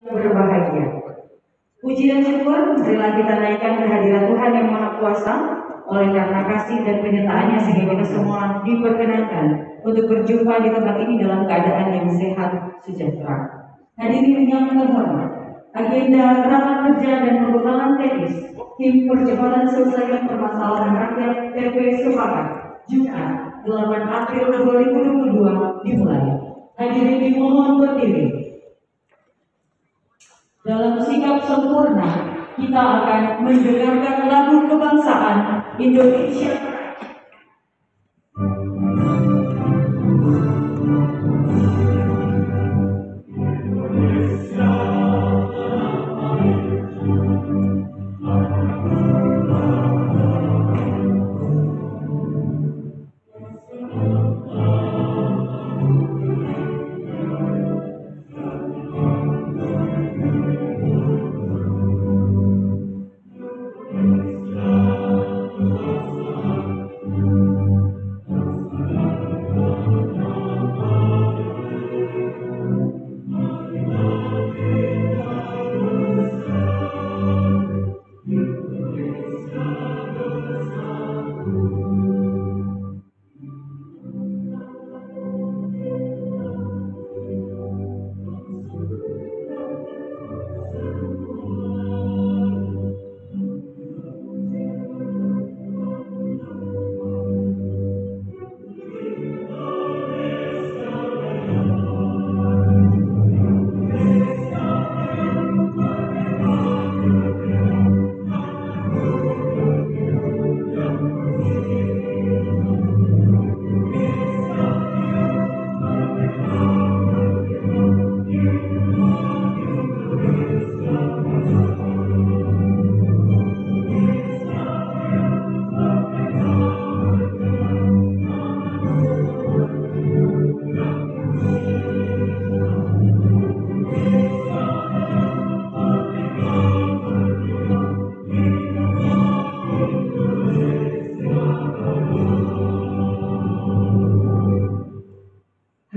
Berbahagia. Puji dan syukur marilah kita naikkan kehadiran Tuhan yang Maha Kuasa. Oleh karena kasih dan penyertaannya sehingga kita semua diperkenankan untuk berjumpa di tempat ini dalam keadaan yang sehat sejahtera. Hadirin yang terhormat, agenda rapat kerja dan pembekalan teknis tim percepatan selesaikan permasalahan rakyat TP Sepakat Jumat 8 April 2022 dimulai. Hadirin dimohon berdiri. Dalam sikap sempurna, kita akan mendengarkan lagu kebangsaan Indonesia.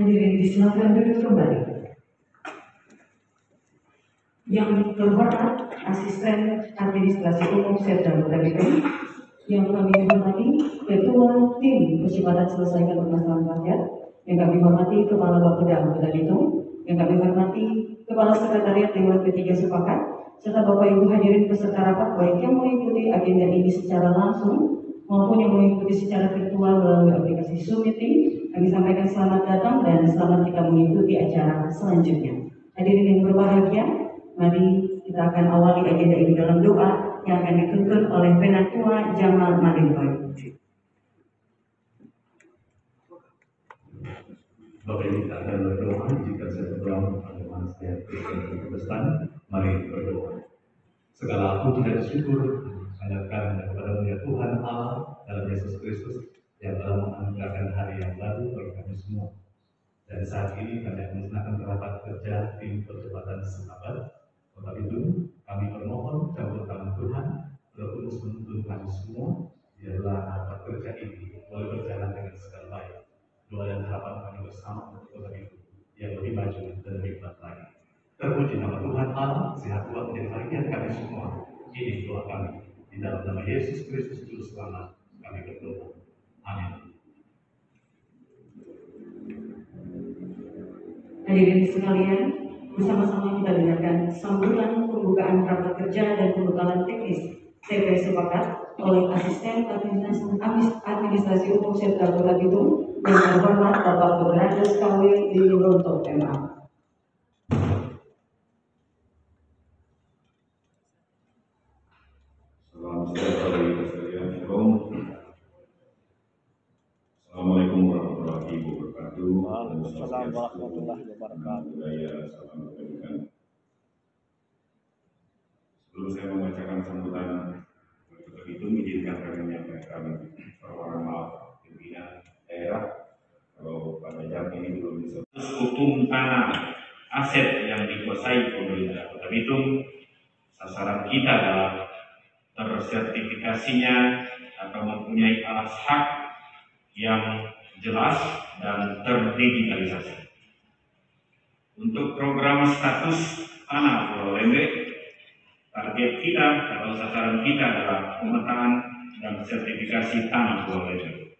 Hadirin disilakan duduk kembali. Yang terhormat Asisten Administrasi Umum Serda Kota Bitung, yang kami hormati Ketua Tim Percepatan Selesaikan Permasalahan Rakyat, yang kami hormati Kepala Bapeda Kota Bitung, yang kami hormati Kepala Sekretariat Dewan Ketiga Sepakat, serta Bapak Ibu hadirin peserta rapat baik yang mengikuti agenda ini secara langsung maupun yang mengikuti secara virtual melalui aplikasi Zoom Meeting. Kami sampaikan selamat datang dan selamat kita mengikuti acara selanjutnya. Hadirin yang berbahagia, mari kita akan awali agenda ini dalam doa yang akan dituntun oleh Penatua Jamal Malintoy. Bapak Ibu, kita akan berdoa. Jika saya berdoa agama setiap Kristen Protestan, mari berdoa. Segala puji dan syukur sanjungan kepada Tuhan Allah dalam Yesus Kristus yang telah menganugerahkan hari yang baru bagi kami semua. Dan saat ini kami akan melaksanakan rapat kerja tim percepatan sesahabat Kota Bitung. Kami permohon campur tangan Tuhan terus menuntun kami semua, biarlah rapat kerja ini boleh berjalan dengan segala baik. Doa dan harapan kami bersama untuk Kota Bitung yang lebih maju dan lebih kuat lagi. Terpuji nama Tuhan Allah, sehat kuat menjadi bagian kami semua. Ini doa kami. Di dalam nama Yesus Kristus Juru Selamat kami berdoa. Amin. Hadirin sekalian, bersama-sama kita dengarkan sambutan pembukaan rapat kerja dan pembekalan teknis TP Sepakat oleh Asisten Administrasi Umum Serda Kota Bitung yang terhormat Bapak Berades KW Lilonto MA. Salam sejahtera bagi kita sekalian. Shalom. Assalamualaikum warahmatullahi wabarakatuh. Waalaikumsalam warahmatullahi wabarakatuh. Salam kebaikan. Sebelum saya membacakan sambutan Kota Bitung, izinkan kami menyampaikan permohonan maaf pimpinan daerah kalau pada jam ini belum bisa. Hukum tanah aset yang dikuasai pemerintah Kota Bitung, sasaran kita adalah tersertifikasinya atau mempunyai alas hak yang jelas dan terdigitalisasi. Untuk program status tanah Pulau Lembeh. Target kita atau sasaran kita adalah pemetaan dan sertifikasi tanah Pulau Lembeh.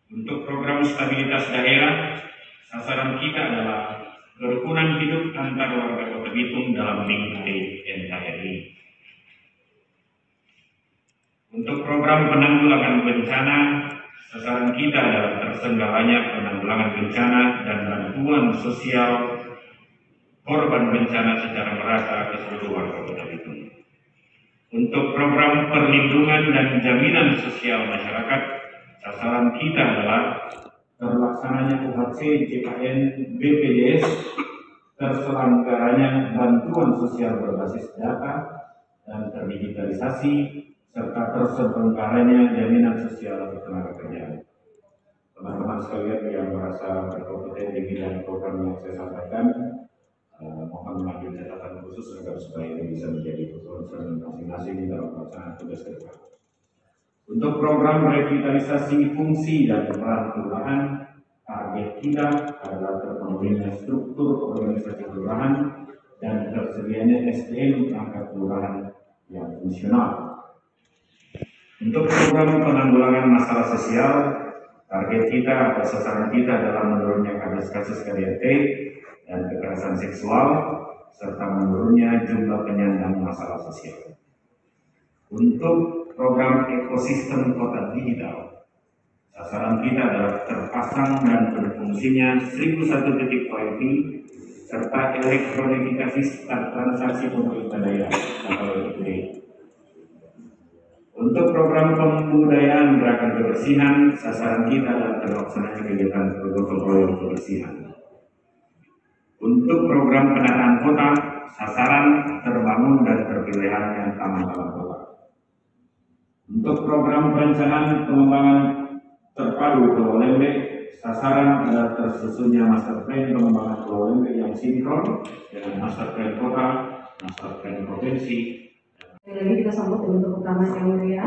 Untuk program stabilitas daerah, sasaran kita adalah kerukunan hidup antar warga Kota Bitung dalam lingkup NKRI. Untuk program penanggulangan bencana, sasaran kita adalah terselenggaranya penanggulangan bencana dan bantuan sosial korban bencana secara merata ke seluruh warga Kota Bitung. Untuk program perlindungan dan jaminan sosial masyarakat, sasaran kita adalah terlaksananya UHC, JKN, BPJS, terselenggaranya bantuan sosial berbasis data dan terdigitalisasi, serta terselenggaranya jaminan sosial tenaga kerja. Teman-teman sekalian yang merasa berkompeten di bidang program yang saya sampaikan, mohon mengambil catatan khusus agar supaya ini bisa menjadi concern masing-masing dalam pelaksanaan tugas ke depan. Untuk program revitalisasi fungsi dan peran kelurahan, target kita adalah terpenuhinya struktur organisasi kelurahan dan tersedianya SDM perangkat kelurahan yang fungsional. Untuk program penanggulangan masalah sosial, target kita atau sasaran kita adalah menurunnya kasus-kasus KDRT dan kekerasan seksual, serta menurunnya jumlah penyandang masalah sosial. Untuk program ekosistem kota digital, sasaran kita adalah terpasang dan berfungsinya 1001 titik OIP serta elektronifikasi transaksi pemerintah daerah atau LPD. Untuk program pembudayaan gerakan kebersihan, sasaran kita adalah terlaksananya kegiatan gotong royong kebersihan. Untuk program penataan kota, sasaran terbangun dan terpilihnya taman-taman kota. Untuk program perencanaan pengembangan terpadu Pulau Lembeh, sasaran adalah tersusunnya master plan pengembangan Pulau Lembeh yang sinkron dengan master plan kota, master plan provinsi. Sekali lagi kita sambut dengan tepuk tangan yang mulia.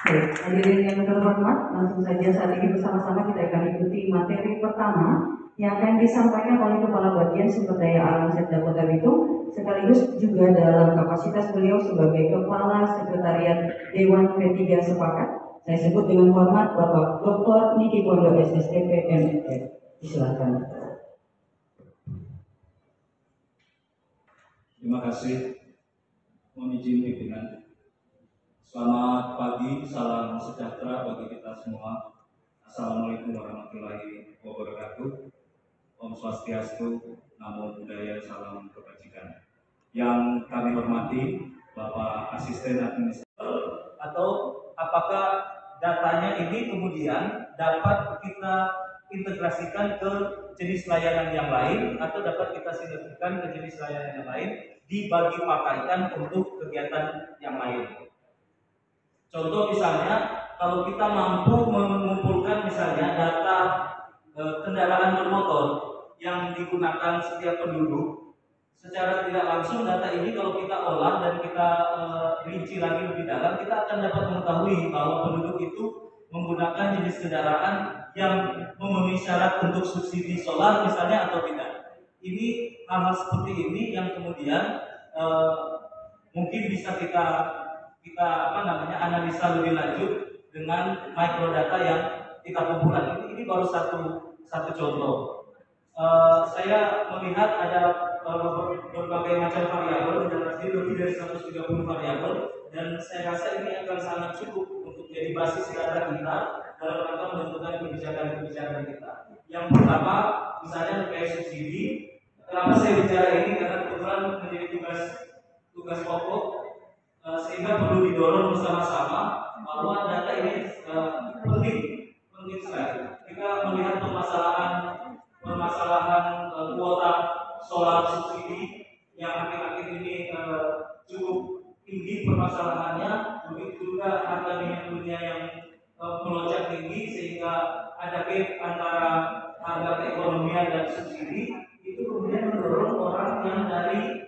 Baik, hadirin yang terhormat, langsung saja saat ini bersama-sama kita akan ikuti materi pertama yang akan disampaikan oleh Kepala Bagian Sumber Daya Alam Setda Kota Bitung, sekaligus juga dalam kapasitas beliau sebagai Kepala Sekretariat Dewan P3 Sepakat. Saya sebut dengan hormat Bapak Dr. Niki Kondo SSTP MF. Silakan. Terima kasih. Mohon izin pimpinan. Selamat pagi, salam sejahtera bagi kita semua. Assalamualaikum warahmatullahi wabarakatuh. Om Swastiastu, Namo Buddhaya, salam kebajikan. Yang kami hormati Bapak Asisten Administrator, atau apakah datanya ini kemudian dapat kita integrasikan ke jenis layanan yang lain atau dapat kita sinergikan ke jenis layanan yang lain dibagi pakaikan untuk kegiatan yang lain. Contoh misalnya, kalau kita mampu mengumpulkan misalnya data kendaraan bermotor yang digunakan setiap penduduk, secara tidak langsung data ini kalau kita olah dan kita rinci lagi lebih dalam, kita akan dapat mengetahui bahwa penduduk itu menggunakan jenis kendaraan yang memenuhi syarat untuk subsidi solar misalnya atau tidak. Ini hal-hal seperti ini yang kemudian mungkin bisa kita analisa lebih lanjut dengan microdata yang kita kumpulkan. Ini baru satu contoh. Saya melihat ada berbagai macam variabel, lebih dari 130 variabel, dan saya rasa ini akan sangat cukup untuk jadi basis data kita dalam rangka menentukan kebijakan kita. Yang pertama, misalnya terkait subsidi. Kenapa saya bicara ini? Karena kebetulan menjadi tugas pokok, sehingga perlu didorong bersama-sama bahwa data ini penting sekali. Kita melihat permasalahan kuota solar subsidi yang akhir-akhir ini cukup tinggi permasalahannya, begitu juga harga minyak dunia yang melonjak tinggi sehingga ada gap antara harga keekonomian dan subsidi. Itu kemudian mendorong orang yang dari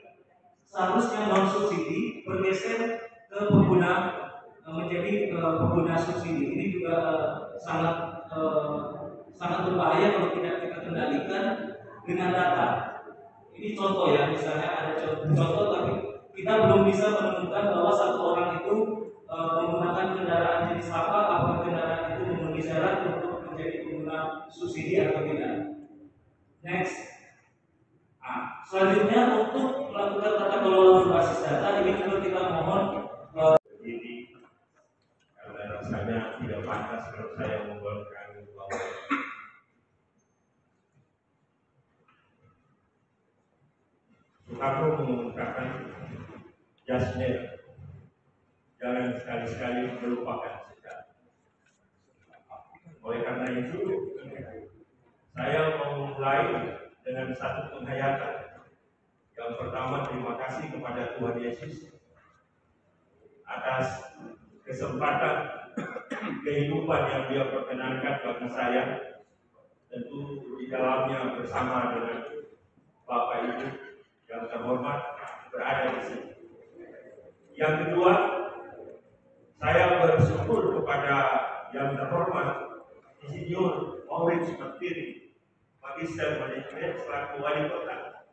seharusnya non subsidi bergeser ke menjadi pengguna subsidi. Ini juga sangat berbahaya kalau tidak kita kendalikan, dengan data. Ini contoh ya, misalnya ada contoh tapi kita belum bisa menemukan bahwa satu orang itu menggunakan kendaraan jenis apa, apakah kendaraan itu memenuhi syarat untuk menjadi pengguna subsidi atau tidak. Next. Nah, selanjutnya untuk melakukan tata kelola berbasis data ini juga kita mohon Jadi karena rasanya tidak pantas kalau saya membuatkan bahwa Soekarno mengungkapkan jasnya jangan sekali-sekali melupakan sejarah. Oleh karena itu, saya memulai dengan satu penghayatan. Yang pertama, terima kasih kepada Tuhan Yesus atas kesempatan kehidupan yang Dia perkenankan bagi saya, tentu di dalamnya bersama dengan Bapak Ibu yang terhormat berada di sini. Yang kedua, saya bersyukur kepada yang terhormat Insinyur Maurits Mentiri, Magister Manajemen selaku Wali Kota,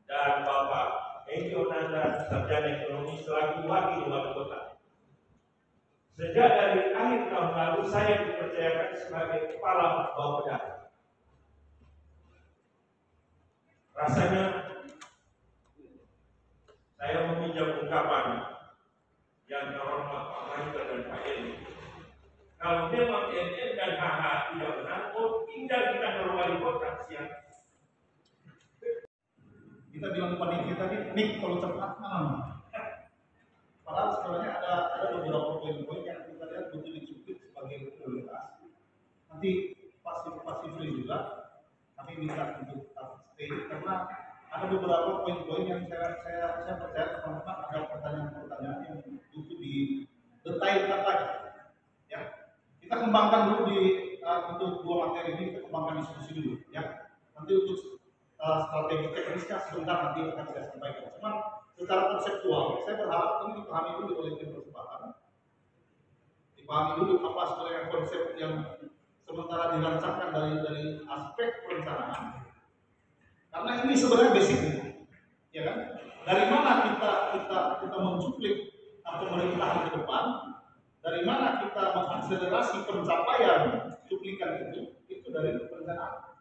dan Bapak Eko Nanda, Sarjana Ekonomi selaku Wakil Wali Kota. Sejak dari akhir tahun lalu saya dipercayakan sebagai Kepala Bapeda. Rasanya saya meminjam ungkapan yang terhormat Pak Michael dan Pak Edi. Kalau memang MM dan HH tidak benar, tinggal kita ke wali kota siang. Kita bilang panitia tadi, Nik kalau cepat malam. Padahal sebenarnya ada beberapa poin-poin yang kita lihat butuh dicuplik sebagai prioritas. Nanti pasif juga, kami minta untuk stay karena ada beberapa poin-poin yang saya percaya teman-teman ada pertanyaan-pertanyaan yang butuh didetailkan lagi. Ya, kita kembangkan dulu untuk dua materi ini, kita kembangkan diskusi dulu. Ya, nanti untuk strategi teknisnya sebentar nanti akan saya sampaikan. Cuma secara konseptual, saya berharap ini dipahami dulu oleh tim persempatan. Dipahami dulu apa sebenarnya konsep yang sementara dirancangkan dari aspek perencanaan. Karena ini sebenarnya basic, ya kan? Dari mana kita mencuplik pemerintahan ke depan? Dari mana kita mengakselerasi pencapaian cuplikan itu dari perencanaan.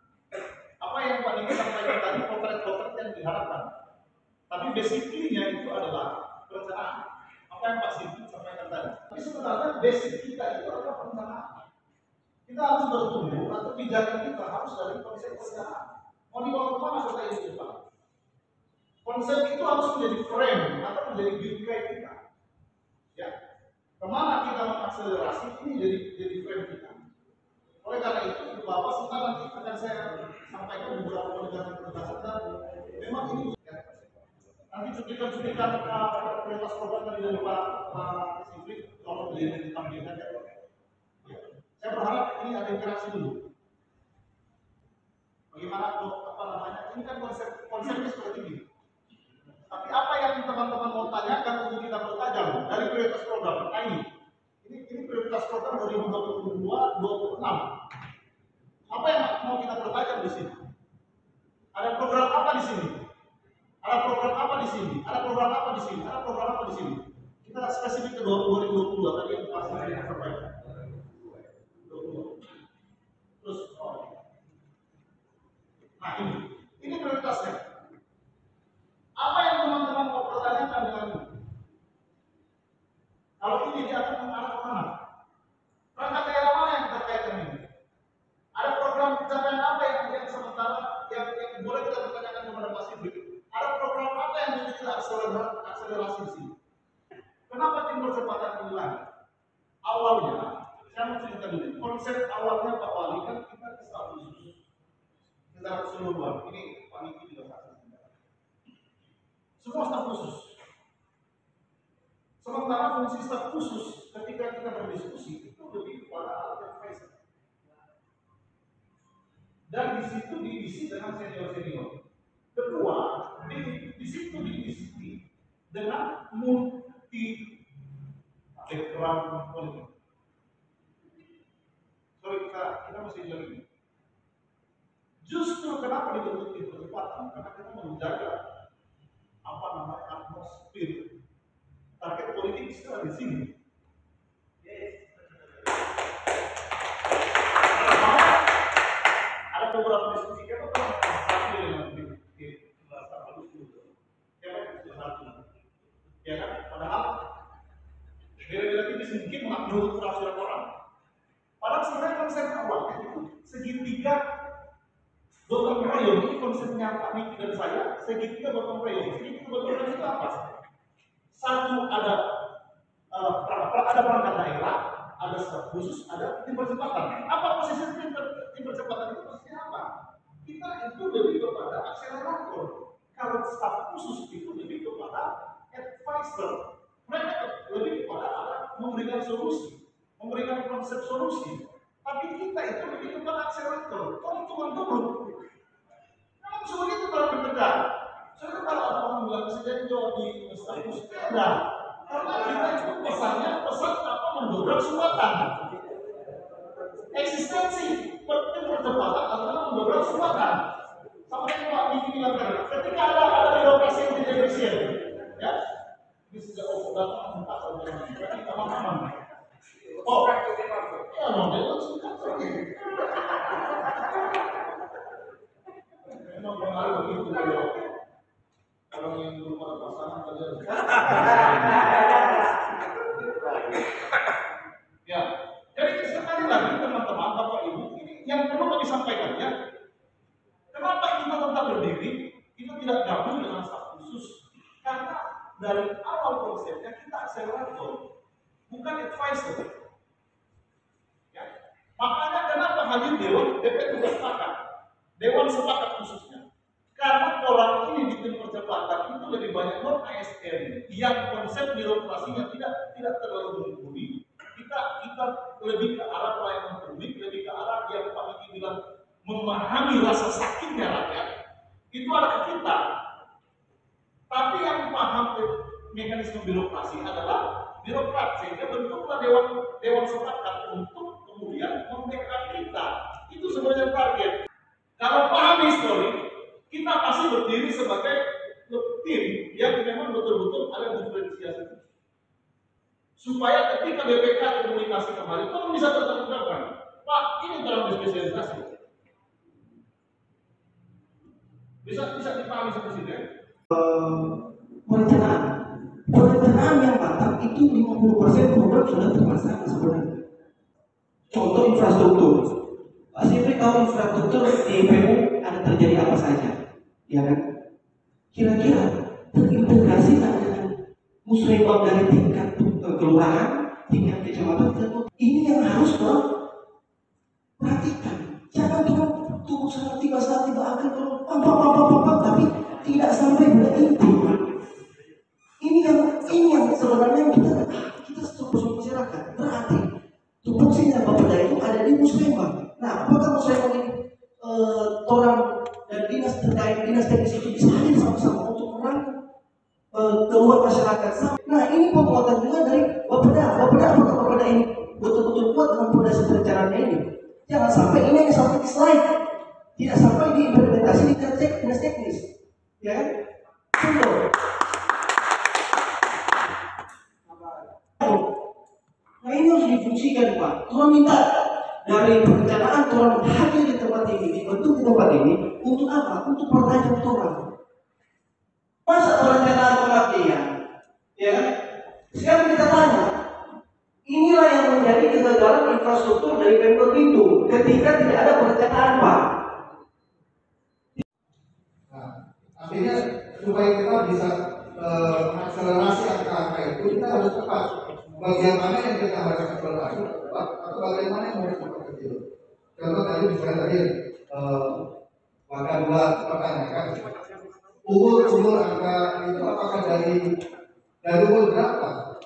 Apa yang Pak Niki sampaikan tadi, potret-potret yang diharapkan. Tapi basically-nya itu adalah perencanaan. Apa yang Pak Siti sampaikan tadi. Tapi sebenarnya basic kita itu adalah perencanaan. Kita harus bertumbuh atau pijakan kita harus dari konsep perencanaan. Mau dibawa kemana kota ini ke depan? Konsep itu harus menjadi frame atau menjadi bingkai kita. Ya, kemana kita mengakselerasi ini jadi frame kita. Oleh karena itu, Bapak sebentar nanti akan saya sampaikan beberapa penegasan dan memang ini ya, nanti cuplikan prioritas program dari Pak Sifrik kalau beliau ditampilkan ya. Saya berharap ini ada interaksi dulu. Bagaimana ini kan konsepnya seperti ini. Tapi apa yang teman-teman mau tanyakan untuk kita pertajam dari prioritas program? Nah ini prioritas program 2022-2026. Apa yang mau kita pertajam di sini? Ada program apa di sini? Ada program apa di sini? Ada program apa di sini? Ada program apa di sini? Kita spesifik ke 2022 tadi yang pasti saya sampaikan. 20. Terus nah ini prioritasnya. Apa yang teman-teman mau pertanyakan dengan ini? Kalau ini dia akan mengarah kemana? Rangka daerah mana yang terkait dengan ini? Ada program pencapaian apa yang sementara yang boleh kita pertanyakan kepada Pasifik? Ada program apa yang bisa kita akselerasi di sini? Kenapa tim percepatan ini lagi? Awalnya, saya mau cerita dulu. Konsep awalnya Pak Wali kan kita ke staf khusus. Secara keseluruhan, ini Pak Niki juga saksi. Semua staf khusus. Sementara fungsi staf khusus ketika kita berdiskusi itu lebih kepada alat advisor. Dan di situ diisi dengan senior. Kedua, di situ diisi dengan multi background politik. Sorry, kita mesti bilang ini. Justru kenapa dibentuk itu? percepatan karena kita menjaga atmosfer. Target politik sekarang di sini. Ada beberapa diskusi kita pernah dengan ya kan, padahal beda-beda tipis mungkin menurut perasaan orang. Padahal sebenarnya konsep awalnya itu segitiga gotong royong. Ini konsepnya Pak Niki dan saya, segitiga gotong royong. Segitiga gotong royong itu apa? Satu ada perangkat daerah, ada staf khusus, ada tim percepatan. Apa posisi tim percepatan itu? Posisinya apa? Kita itu lebih kepada akselerator. Kalau staf khusus itu lebih kepada advisor. Mereka lebih kepada memberikan solusi, memberikan konsep solusi. Tapi kita itu lebih kepada akselerator. Keuntungan dulu. Memang semua itu terlalu berbeda. Soalnya kalau ada orang bilang presiden di staf khusus ada. Karena kita itu pesan apa mendobrak sumbatan. Eksistensi tim percepatan adalah mendobrak sumbatan. Sama yang Pak Diki bilang tadi, ketika ada birokrasi yang tidak efisien, ya, ini sejak datang entah bagaimana, berarti aman-aman. Oh, ya model sudah. Memang pengaruh begitu kalau orang yang belum ada pasangan saja. Ya, jadi sekali lagi teman-teman, Bapak Ibu, ini yang perlu kami sampaikan ya. Kenapa kita tetap berdiri? Kita tidak gabung dengan staf khusus. Karena dari awal konsepnya kita akselerator, bukan advisor. Ya. Makanya kenapa hadir Dewan DP juga sepakat, Dewan sepakat khususnya. Karena orang ini di tim percepatan itu lebih banyak non ASN yang konsep birokrasinya tidak terlalu mumpuni. Kita lebih ke arah pelayanan publik, lebih ke arah yang Pak Niki bilang memahami rasa sakitnya rakyat. Itu ada ke kita. Tapi yang paham mekanisme birokrasi adalah birokrat, sehingga bentuklah dewan sepakat untuk kemudian membackup kita. Itu sebenarnya target. Kalau paham histori, kita pasti berdiri sebagai tim yang memang betul-betul ada diferensiasi. Supaya ketika BPK komunikasi kembali, kamu bisa tertangkapkan. Pak, ini terlalu spesialisasi. Bisa dipahami seperti ini. Perencanaan yang matang itu 50% program sudah terlaksana sebenarnya. Contoh infrastruktur. Pak Sifri tahu infrastruktur di PU ada terjadi apa saja, ya kan? Kira-kira terintegrasi dengan musrembang dari tingkat kelurahan, tingkat kecamatan, ini yang harus perhatikan. Jangan cuma tunggu saat tiba akan tapi tidak sampai pada inti. Ini yang sebenarnya kita struktur masyarakat. Berarti tupoksinya Bapeda itu ada di musrembang. Nah, apakah musrembang ini orang dan dinas terkait, dinas teknis itu bisa hadir sama-sama untuk merangkul keluar masyarakat? Nah, ini penguatan juga dari Bapeda. Apakah Bapeda ini betul-betul kuat dengan fondasi perencanaannya ini? Jangan sampai ini yang sampai di slide, tidak sampai diimplementasi di dinas teknis, ya kan? Nah, ini harus difungsikan, Pak. Tuhan minta dari perencanaan Tuhan hadir di tempat ini, dibentuk di tempat ini untuk apa? Untuk pertajam Tuhan. Masa perencanaan pengabdian, ya kan? Sekarang kita tanya, inilah yang menjadi kegagalan infrastruktur dari Pemkot itu ketika tidak ada perencanaan, Pak. Nah, artinya supaya kita bisa mengakselerasi angka-angka itu, kita harus tepat. Bagian mana yang kita harus akselerasi tepat, atau bagian mana yang harus kita kecil. Contoh tadi misalnya tadi maka dua pertanyaan, umur angka itu apakah dari umur berapa?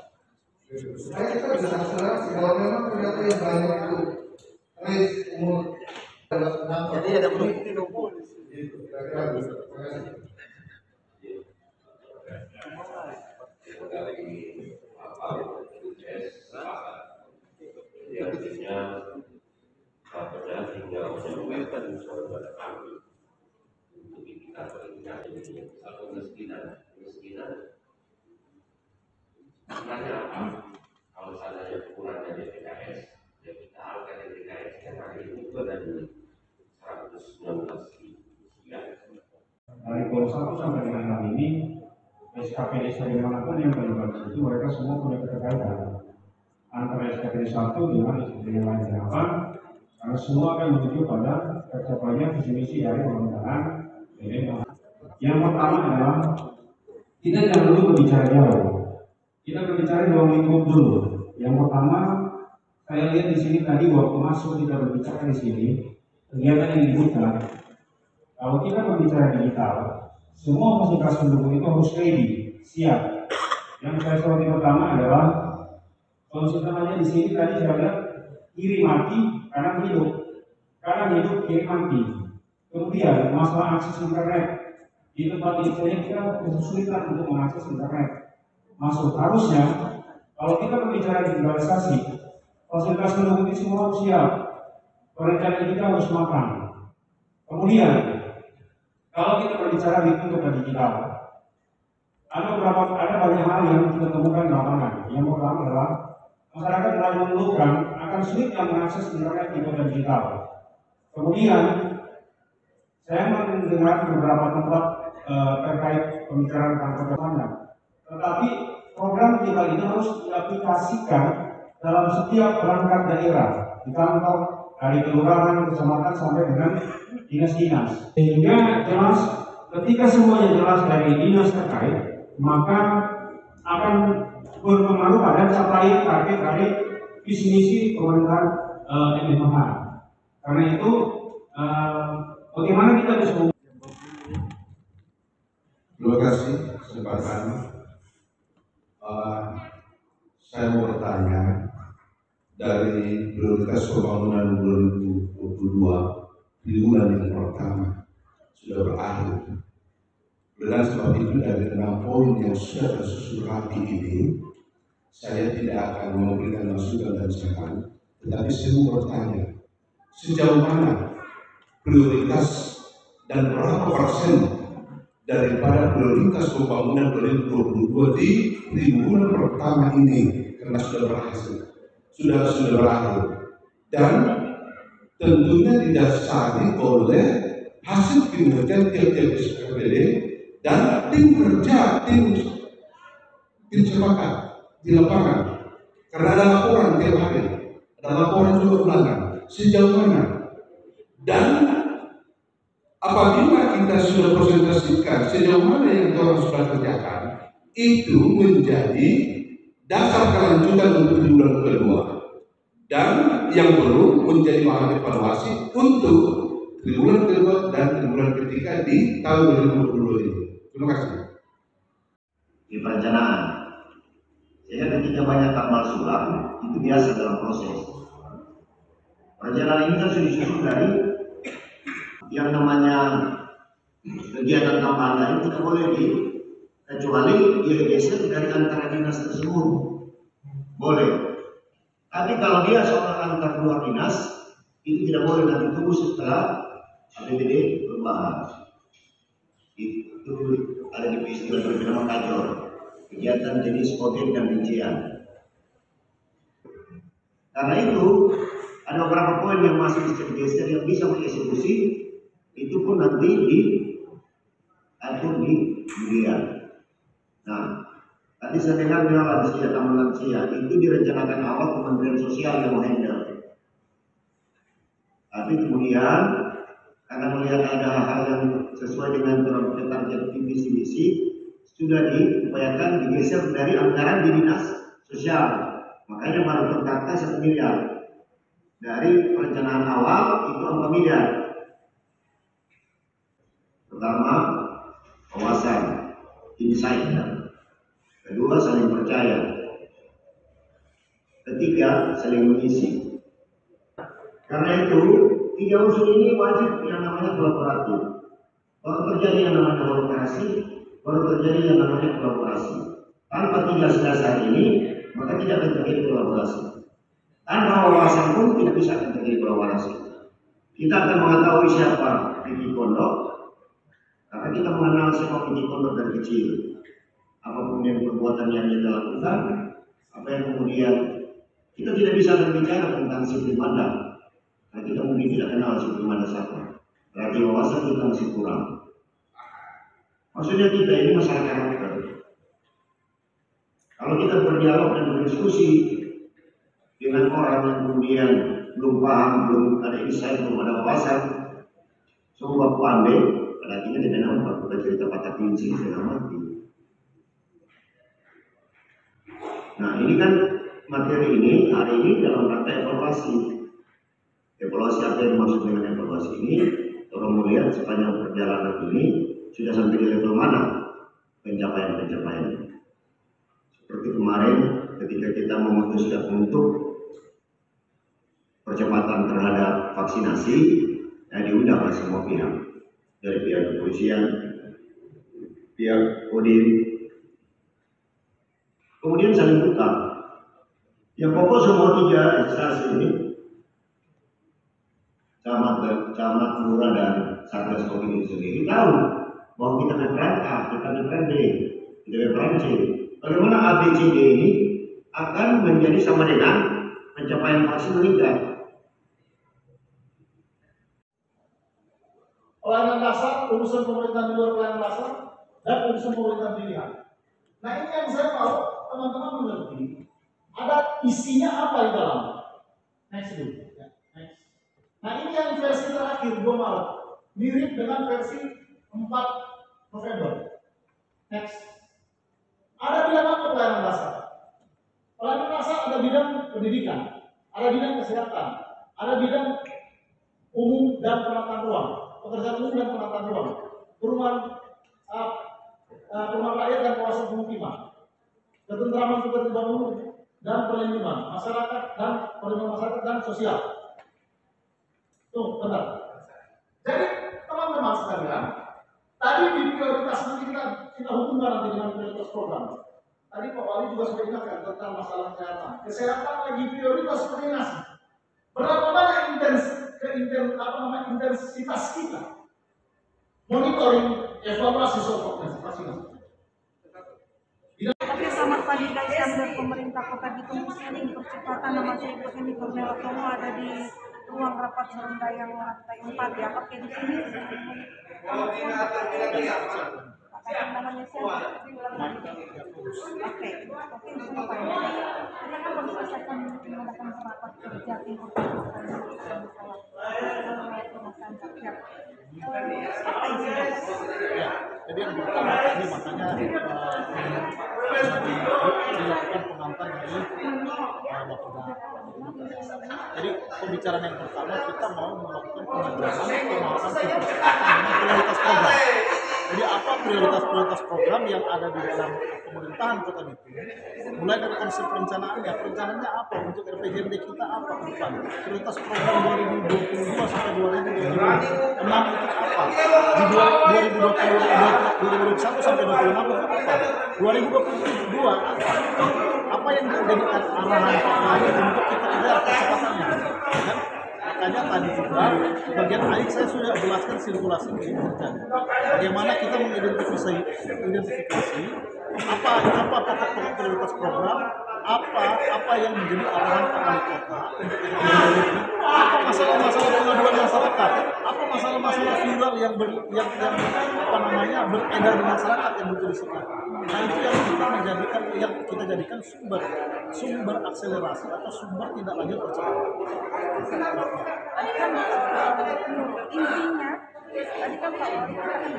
Supaya kita bisa akselerasi. Kalau memang ternyata yang banyak itu range umur jadi ada bukti dong. Kira-kira bisa. Terima kasih. Artinya Bapeda tinggal menyampaikan suara kami untuk kita Satu kemiskinan sebenarnya apa? Kalau seandainya ukurannya DPKS, ya kita angka DPKS kan hari ini itu ada di 119 sekian. Dari Pol 1 sampai dengan hari ini, SKPD dari manapun yang terlibat di situ, mereka semua punya keterkaitan antara SKPD 1 dengan SKPD yang lain. Kenapa? Karena semua akan menuju pada tercapainya visi misi dari pemerintahan. Yang pertama adalah kita jangan dulu berbicara jauh. Kita berbicara di ruang lingkup dulu. Yang pertama, saya lihat di sini tadi waktu masuk kita berbicara di sini, kegiatan yang dibuka. Kalau kita berbicara digital, semua fasilitas pendukung itu harus ready, siap. Yang saya soroti pertama adalah konsultannya di sini tadi saya lihat kiri mati, kanan hidup, kiri mati. Kemudian masalah akses internet di tempat ini saja kita kesulitan untuk mengakses internet. Masuk harusnya kalau kita berbicara digitalisasi, fasilitas pendukung itu semua harus siap. Perencanaan kita harus matang. Kemudian kalau kita berbicara di kota digital, ada banyak hal yang kita temukan di lapangan. Yang pertama adalah masyarakat mulai mengeluhkan akan sulitnya mengakses internet di kota digital. Kemudian saya mendengar beberapa tempat terkait pembicaraan tentang perkembangan. Tetapi program kita ini harus diaplikasikan dalam setiap perangkat daerah, di kantor, dari kelurahan, kecamatan sampai dengan dinas-dinas. Sehingga jelas, ketika semuanya jelas dari dinas terkait, maka akan berpengaruh pada capaian target dari visi misi pemerintahan MMH. Karena itu, bagaimana kita bisa Terima kasih kesempatan. Saya mau bertanya, dari prioritas pembangunan 2022 di bulan yang pertama sudah berakhir. Dengan sebab itu dari 6 poin yang sudah tersusun rapi ini, saya tidak akan memberikan masukan dan saran, tetapi saya mau bertanya, sejauh mana prioritas dan berapa persen daripada prioritas pembangunan 2022 di bulan pertama ini, karena sudah berhasil, sudah berakhir, dan tentunya didasari oleh hasil kinerja tiap-tiap SKPD dan tim kerja, tim sepakat di lapangan. Karena ada laporan tiap hari, ada laporan juga bulanan, sejauh mana. Dan apabila kita sudah presentasikan sejauh mana yang orang sudah kerjakan, itu menjadi dasar kelanjutan untuk di bulan kedua, dan yang belum menjadi bahan evaluasi untuk di bulan kedua dan di bulan ketiga di tahun 2022 ini. Terima kasih. Di perencanaan, sehingga ketika banyak tambal sulam itu biasa dalam proses. Perencanaan ini kan sudah disusun dari yang namanya kegiatan tambahan lain tidak boleh kecuali digeser dari antara dinas tersebut, boleh. Tapi kalau dia soal antar dua dinas itu tidak boleh, nanti tunggu setelah APBD perubahan. Itu ada di istilah bernama kajor, kegiatan jenis potensi dan rincian. Karena itu ada beberapa poin yang masih bisa digeser yang bisa mengeksekusi, itu pun nanti diatur di kemudian. Nah, tadi saya dengar bilang lansia, taman lansia itu direncanakan awal Kementerian Sosial yang menghandle. Tapi kemudian karena melihat ada hal yang sesuai dengan target visi-misi, sudah diupayakan digeser dari anggaran di dinas sosial. Makanya baru tertata 1 miliar. Dari perencanaan awal itu 4 miliar. Pertama, wawasan, insight. Kedua, saling percaya. Ketiga, saling mengisi. Karena itu, 3 unsur ini wajib yang namanya kolaboratif. Baru terjadi yang namanya kolaborasi, baru terjadi yang namanya kolaborasi. Tanpa 3 dasar ini, maka tidak akan terjadi kolaborasi. Tanpa wawasan pun tidak bisa akan terjadi kolaborasi. Kita akan mengetahui siapa Riki Pondok, karena Karena kita mengenal sepak taekwondo dari kecil. Apapun yang perbuatan yang kita lakukan, apa yang kemudian kita tidak bisa berbicara tentang sipil manda. Karena kita mungkin tidak kenal sipil manda siapa. Berarti wawasan kita masih kurang. Maksudnya kita ini masalah karakter. Kalau kita berdialog dan berdiskusi dengan orang yang kemudian belum paham, belum ada insight, belum ada wawasan, semua pandai, pada akhirnya tidak nampak kita cerita patah pinci segala mati. Nah ini kan materi ini hari ini dalam rangka evaluasi. Evaluasi apa yang dimaksud dengan evaluasi ini? Orang melihat sepanjang perjalanan ini sudah sampai di level mana pencapaian-pencapaian. Seperti kemarin ketika kita memutuskan untuk percepatan terhadap vaksinasi, diundang oleh semua pihak, dari pihak kepolisian, pihak Kodim, kemudian saling tukar. Yang pokok semua 3 instansi ini, camat, lurah dan satgas Covid ini sendiri tahu bahwa kita ada plan A, kita ada plan B, kita ada plan C. Bagaimana ABCD ini akan menjadi sama dengan pencapaian vaksin meningkat. Pelayanan dasar, urusan pemerintahan di luar pelayanan dasar, dan urusan pemerintahan pilihan. Nah ini yang saya mau teman-teman mengerti. Ada isinya apa di dalam? Next dulu. Ya, next. Nah ini yang versi terakhir 2 Maret, mirip dengan versi 4 November. Next. Ada bidang apa pelayanan dasar? Pelayanan dasar ada bidang pendidikan, ada bidang kesehatan, ada bidang umum dan penataan ruang, pekerjaan umum dan penataan ruang, perumahan rakyat dan kawasan pemukiman, ketentraman ketertiban umum dan perlindungan masyarakat dan perlindungan masyarakat dan sosial. Tuh, benar. Jadi teman-teman sekalian, tadi di prioritas nanti kita hubungkan nanti dengan prioritas program. Tadi Pak Wali juga sudah ingatkan tentang masalah kesehatan. Kesehatan lagi prioritas seperti nasi. Berapa banyak intensitas kita monitoring evaluasi soal vaksinasi. Oke, selamat pagi guys, dari pemerintah Kota Bitung Pusing. Percepatan nama saya Ibu Henny Cornel Tomo ada di ruang rapat serendah yang lantai 4 ya. Oke, di sini namanya siapa? Oke, semua Pak. Ini kan baru selesaikan mengadakan rapat kerja tim apa isinya? Jadi yang pertama ini makanya dilakukan pengantar dari Jadi pembicaraan yang pertama kita mau melakukan pengajaran pemahaman prioritas program. Jadi apa prioritas program yang ada di dalam pemerintahan Kota Bitung? Mulai dari konsep perencanaannya apa untuk RPJMD kita apa ke depan? Prioritas program 2022 sampai 2026 itu apa? Di 2021 sampai 2026 itu apa? 2022 apa yang dijadikan arahan Pak Wali untuk kita kejar kecepatannya? Makanya tadi juga bagian air saya sudah jelaskan sirkulasi ini terjadi. Bagaimana kita mengidentifikasi apa pokok-pokok prioritas program, apa yang menjadi arahan Pak Wali Kota untuk apa masalah-masalah pengaduan masyarakat, apa masalah-masalah viral yang beredar di masyarakat yang butuh disikapi. Nah itu yang kita jadikan sumber akselerasi atau sumber tindak lanjut percepatan. Intinya tadi kan Pak Wali kan ada di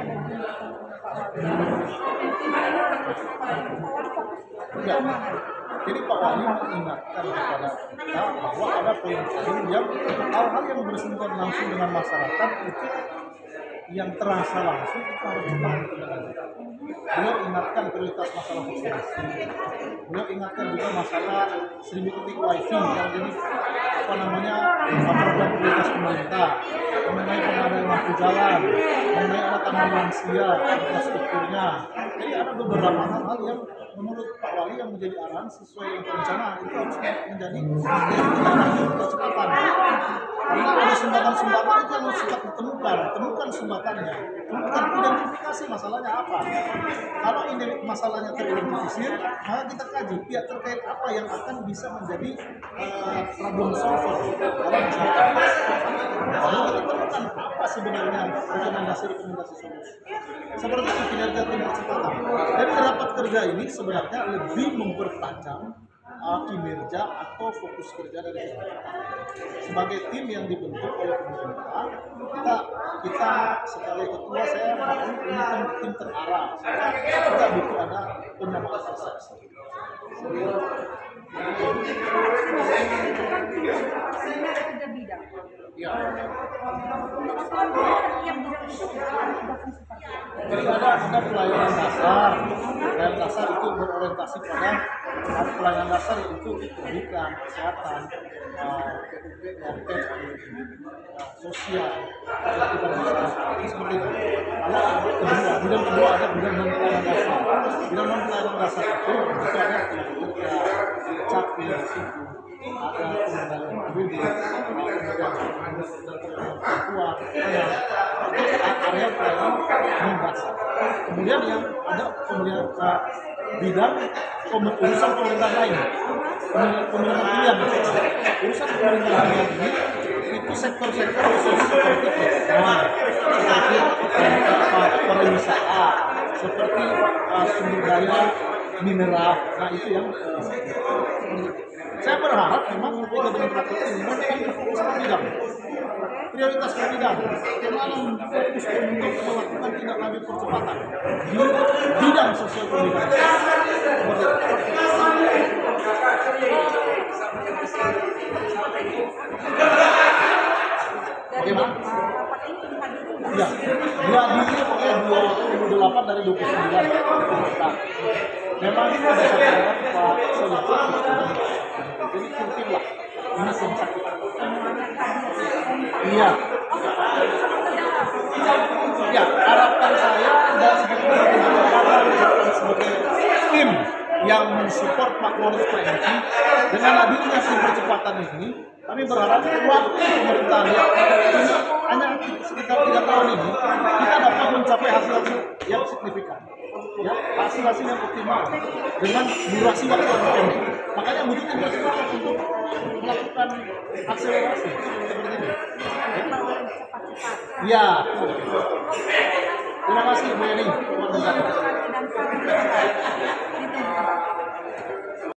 Jadi Pak Wali mengingatkan kepada kita bahwa ada poin-poin yang hal-hal yang bersentuhan langsung dengan masyarakat itu yang terasa langsung itu harus cepat dilakukan. Beliau ingatkan prioritas masalah vaksinasi. Beliau ingatkan juga masalah 1000 titik wifi yang jadi program prioritas pemerintah, mengenai pengadaan lampu jalan, mengenai ada taman lansia, infrastrukturnya. Jadi ada beberapa hal-hal yang menurut Pak Wali yang menjadi arahan sesuai dengan perencanaan itu harus menjadi kecepatan. Karena ada sumbatan-sumbatan itu yang harus kita temukan sumbatannya, temukan identifikasi masalahnya apa. Kalau ini masalahnya teridentifikasi, maka kita kaji pihak terkait apa yang akan bisa menjadi problem solver dalam masalah. Lalu kita temukan apa sebenarnya rekomendasi solusi. Seperti itu kinerja tim percepatan. Jadi rapat kerja ini sebenarnya lebih mempertajam kinerja atau fokus kerja dari sebagai tim yang dibentuk oleh pemerintah. Kita sebagai ketua, saya mau ini tim terarah, sehingga kita butuh ada penyamaan persepsi. Ya. Jadi ada pelayanan dasar. Pelayanan dasar itu berorientasi pada pelayanan dasar itu pendidikan, kesehatan, sosial, seperti itu. Kalau bidang kedua ada bidang non pelayanan dasar. Bidang non pelayanan dasar itu ada capil di situ. Ada pengendalian penduduk, Papua, area pelayanan dasar. Kemudian yang ada kemudian bidang urusan pemerintahan lain, pemerintahan pilihan. Urusan pemerintahan pilihan ini itu sektor-sektor khusus seperti pariwisata, seperti sumber daya mineral. Nah itu yang saya berharap memang ketika dengan rapat ini memang fokus ke bidang, prioritas ke bidang, memang fokus untuk melakukan tindak lanjut percepatan di bidang sosial pendidikan. Bagaimana? Ya, dihadiri pokoknya 28 dari 29. Nah, memang ada satu orang Pak Senator, jadi mungkin lah ini sakit. Iya. Ya, harapan saya dan sebagai tim yang mensupport Pak Kapolres PNI dengan hadirnya tim percepatan ini, kami berharap waktu pemerintahan ini hanya sekitar 3 tahun ini kita dapat mencapai hasil-hasil yang signifikan, ya, hasil-hasil yang optimal dengan durasi waktu yang pendek. Makanya butuh tim percepatan untuk melakukan akselerasi seperti ini. Ya, terima kasih Bu Eni.